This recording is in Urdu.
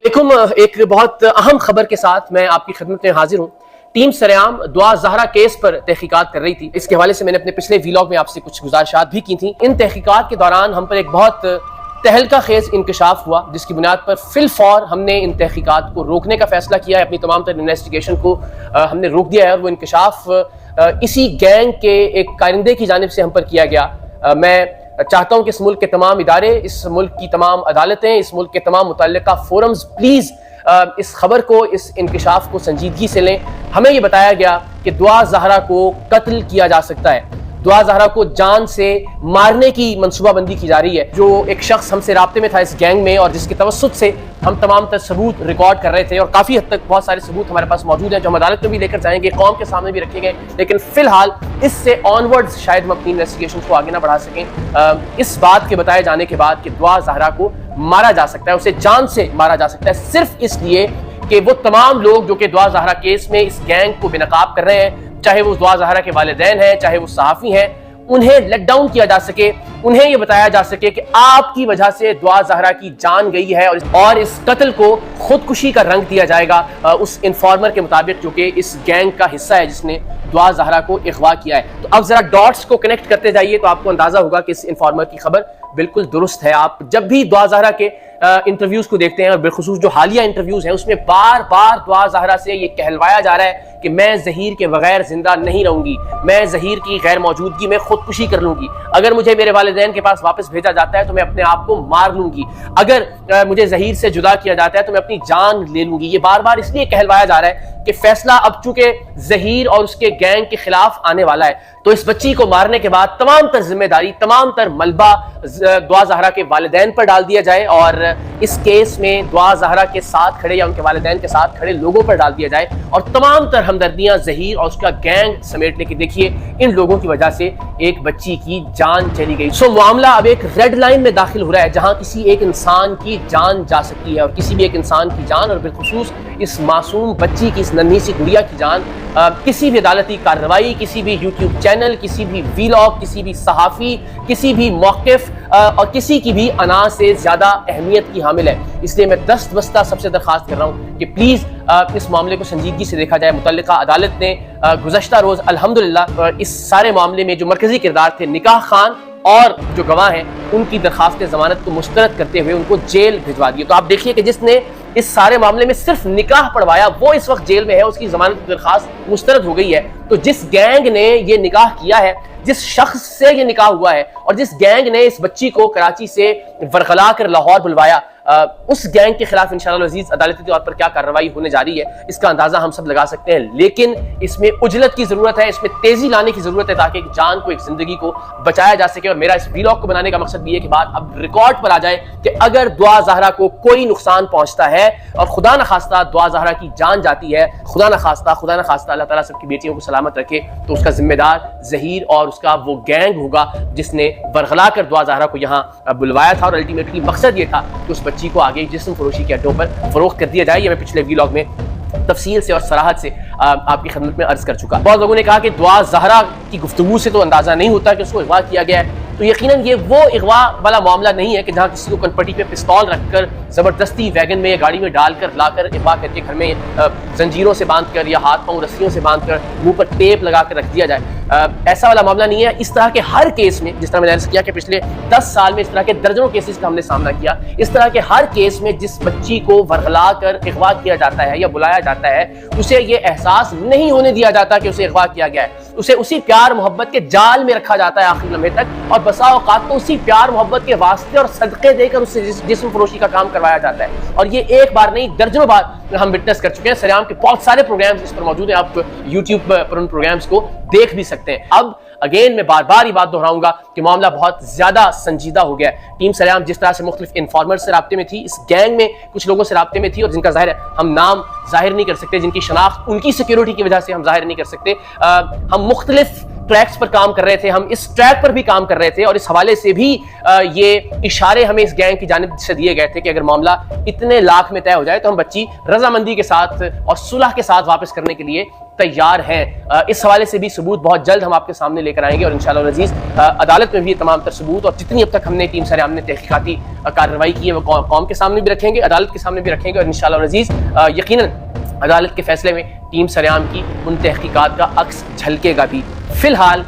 لیکن ایک بہت اہم خبر کے ساتھ میں آپ کی خدمت میں حاضر ہوں۔ ٹیم سریام دعا زہرا کیس پر تحقیقات کر رہی تھی۔ اس کے حوالے سے میں نے اپنے پچھلے ویلاگ میں آپ سے کچھ گزارشات بھی کی تھیں۔ ان تحقیقات کے دوران ہم پر ایک بہت تہلکہ خیز انکشاف ہوا، جس کی بنیاد پر فی الفور ہم نے ان تحقیقات کو روکنے کا فیصلہ کیا ہے۔ اپنی تمام تر انویسٹیگیشن کو ہم نے روک دیا ہے، اور وہ انکشاف اسی گینگ کے ایک کارندے کی جانب سے ہم پر کیا گیا۔ میں چاہتا ہوں کہ اس ملک کے تمام ادارے، اس ملک کی تمام عدالتیں، اس ملک کے تمام متعلقہ فورمز پلیز اس خبر کو، اس انکشاف کو سنجیدگی سے لیں۔ ہمیں یہ بتایا گیا کہ دعا زہرا کو قتل کیا جا سکتا ہے، دعا زہرا کو جان سے مارنے کی منصوبہ بندی کی جا رہی ہے۔ جو ایک شخص ہم سے رابطے میں تھا اس گینگ میں، اور جس کے توسط سے ہم تمام تر ثبوت ریکارڈ کر رہے تھے، اور کافی حد تک بہت سارے ثبوت ہمارے پاس موجود ہیں جو ہم عدالت میں بھی لے کر جائیں گے، قوم کے سامنے بھی رکھے گئے، لیکن فی الحال اس سے آن ورڈز شاید ہم اپنی انویسٹیگیشن کو آگے نہ بڑھا سکیں۔ اس بات کے بتائے جانے کے بعد کہ دعا زہرا کو مارا جا سکتا ہے، اسے جان سے مارا جا سکتا ہے، صرف اس لیے کہ وہ تمام لوگ جو کہ دعا زہرا کیس میں اس گینگ کو بے نقاب کر رہے ہیں، چاہے وہ دعا زہرا کے والدین ہیں، چاہے وہ صحافی ہیں، انہیں لیٹ ڈاؤن کیا جا سکے، انہیں یہ بتایا جا سکے کہ آپ کی وجہ سے دعا زہرا کی جان گئی ہے، اور اس قتل کو خودکشی کا رنگ دیا جائے گا اس انفارمر کے مطابق جو کہ اس گینگ کا حصہ ہے، جس نے دعا زہرا کو اغوا کیا ہے۔ تو اب ذرا ڈاٹس کو کنیکٹ کرتے جائیے تو آپ کو اندازہ ہوگا کہ اس انفارمر کی خبر بالکل درست ہے۔ آپ جب بھی دعا زہرا کے انٹرویوز کو دیکھتے ہیں، اور بالخصوص جو حالیہ انٹرویوز ہیں، اس میں بار بار دعا زہرا سے یہ کہلوایا جا رہا ہے کہ میں زہیر کے بغیر زندہ نہیں رہوں گی، میں زہیر کی غیر موجودگی میں خودکشی کر لوں گی، اگر مجھے میرے والدین کے پاس واپس بھیجا جاتا ہے تو میں اپنے آپ کو مار لوں گی، اگر مجھے زہیر سے جدا کیا جاتا ہے تو میں اپنی جان لے لوں گی۔ یہ بار بار اس لیے کہلوایا جا رہا ہے کہ فیصلہ اب چونکہ زہیر اور اس کے گینگ کے خلاف آنے والا ہے، تو اس بچی کو مارنے کے بعد تمام تر ذمہ داری، تمام تر ملبہ دعا زہرا کے والدین پر ڈال دیا جائے، اور اس کیس میں دعا زہرا کے ساتھ کھڑے یا ان کے والدین کے ساتھ کھڑے لوگوں پر ڈال دیا جائے، اور تمام تر ہمدردیاں زہیر اور اس کا گینگ سمیٹ لے کے دیکھیے ان لوگوں کی وجہ سے ایک بچی کی جان چلی گئی۔ سو معاملہ اب ایک ریڈ لائن میں داخل ہو رہا ہے، جہاں کسی ایک انسان کی جان جا سکتی ہے، اور کسی بھی ایک انسان کی جان، اور بالخصوص اس معصوم بچی کی، اس ننھی سی گڑیا کی جان، کسی بھی عدالتی کارروائی، کسی بھی یوٹیوب چینل، کسی بھی ویلاگ، کسی بھی صحافی، کسی بھی موقف اور کسی کی بھی انا سے زیادہ اہمیت کی حامل ہے۔ اس لیے میں دست بستہ سب سے درخواست کر رہا ہوں کہ پلیز اس معاملے کو سنجیدگی سے دیکھا جائے۔ متعلقہ عدالت نے گزشتہ روز الحمدللہ اس سارے معاملے میں جو مرکزی کردار تھے نکاح خان اور جو گواہ ہیں، ان کی درخواست ضمانت کو مسترد کرتے ہوئے ان کو جیل بھجوا دی۔ تو آپ دیکھیے کہ جس نے اس سارے معاملے میں صرف نکاح پڑھوایا وہ اس وقت جیل میں ہے، اس کی ضمانت کی درخواست مسترد ہو گئی ہے۔ تو جس گینگ نے یہ نکاح کیا ہے، جس شخص سے یہ نکاح ہوا ہے، اور جس گینگ نے اس بچی کو کراچی سے ورغلا کر لاہور بلوایا، اس گینگ کے خلاف انشاءاللہ العزیز عدالتی طور پر کیا کارروائی ہونے جا رہی ہے، اس کا اندازہ ہم سب لگا سکتے ہیں۔ لیکن اس میں عجلت کی ضرورت ہے، اس میں تیزی لانے کی ضرورت ہے، تاکہ ایک جان کو، ایک زندگی کو بچایا جا سکے۔ اور میرا اس ویلاگ کو بنانے کا مقصد بھی ہے کہ بات اب ریکارڈ پر آ جائے کہ اگر دعا زہرا کو کوئی نقصان پہنچتا ہے، اور خدا نخواستہ دعا زہرا کی جان جاتی ہے، خدا نخواستہ اللہ تعالیٰ سب کی بیٹیوں کو سلامت رکھے، تو اس کا ذمہ دار زہیر اور اس کا وہ گینگ ہوگا جس نے ورغلا کر دعا زہرا کو یہاں بلوایا تھا، اور الٹیمیٹلی مقصد یہ تھا کہ اس بچی کو آگے جسم فروشی کے اڈوں پر فروخت کر دیا جائے۔ یہ میں پچھلے ویلاگ میں تفصیل سے اور صراحت سے آپ کی خدمت میں عرض کر چکا۔ بہت لوگوں نے کہا کہ دعا زہرا کی گفتگو سے تو اندازہ نہیں ہوتا کہ اس کو اغوا کیا گیا ہے، تو یقیناً یہ وہ اغوا والا معاملہ نہیں ہے کہ جہاں کسی کو کنپٹی پہ پستول رکھ کر زبردستی ویگن میں یا گاڑی میں ڈال کر لا کر اغوا کر کے گھر میں زنجیروں سے باندھ کر یا ہاتھ پاؤں رسیوں سے باندھ کر منہ پر ٹیپ لگا کر رکھ دیا جائے۔ ایسا والا معاملہ نہیں ہے۔ اس طرح کے ہر کیس میں، جس طرح میں نے عرض کیا کہ پچھلے 10 سال میں اس طرح کے درجنوں کیسز کا ہم نے سامنا کیا، اس طرح کے ہر کیس میں جس بچی کو ورغلا کر اغوا کیا جاتا ہے یا بلایا جاتا ہے، اسے یہ احساس نہیں ہونے دیا جاتا کہ اسے اغوا کیا گیا ہے، اسے اسی پیار محبت کے جال میں رکھا جاتا ہے آخری لمحے تک، اور بسا اوقات تو اسی پیار محبت کے واسطے اور صدقے دے کر اسے جسم فروشی کا کام کروایا جاتا ہے۔ اور یہ ایک بار نہیں، درجنوں بار ہم وٹنس کر چکے ہیں۔ سریام کے بہت سارے پروگرامز اس پر موجود ہیں، آپ یوٹیوب پر ان پروگرامز کو دیکھ بھی سکتے ہیں۔ اب اگین میں بار بار یہ بات دہراؤں گا کہ معاملہ بہت زیادہ سنجیدہ ہو گیا ہے۔ ٹیم سریام جس طرح سے مختلف انفارمر سے رابطے میں تھی، اس گینگ میں کچھ لوگوں سے رابطے میں تھی، اور جن کا ظاہر ہے ہم نام ظاہر نہیں کر سکتے، جن کی شناخت ان کی سیکیورٹی کی وجہ سے ہم ظاہر نہیں کر سکتے، ہم مختلف ٹریکس پر کام کر رہے تھے, ہم اس ٹریک پر بھی کام کر رہے تھے, اور اس حوالے سے بھی یہ اشارے ہمیں اس گینگ کی جانب سے دیے گئے تھے کہ اگر معاملہ اتنے لاکھ میں طے ہو جائے تو ہم بچی رضامندی کے ساتھ اور صلح کے ساتھ واپس کرنے کے لیے تیار ہیں. اس حوالے سے بھی ثبوت بہت جلد ہم آپ کے سامنے لے کر آئیں گے, اور انشاءاللہ العزیز عدالت میں بھی یہ تمام تر ثبوت اور جتنی اب تک ہم نے ٹیم سریام نے تحقیقاتی کارروائی کی ہے وہ قوم کے سامنے بھی رکھیں گے, عدالت کے سامنے بھی رکھیں گے, اور انشاءاللہ العزیز یقیناً عدالت کے فیصلے میں ٹیم سریام کی ان تحقیقات کا عکس جھلکے گا بھی. فی الحال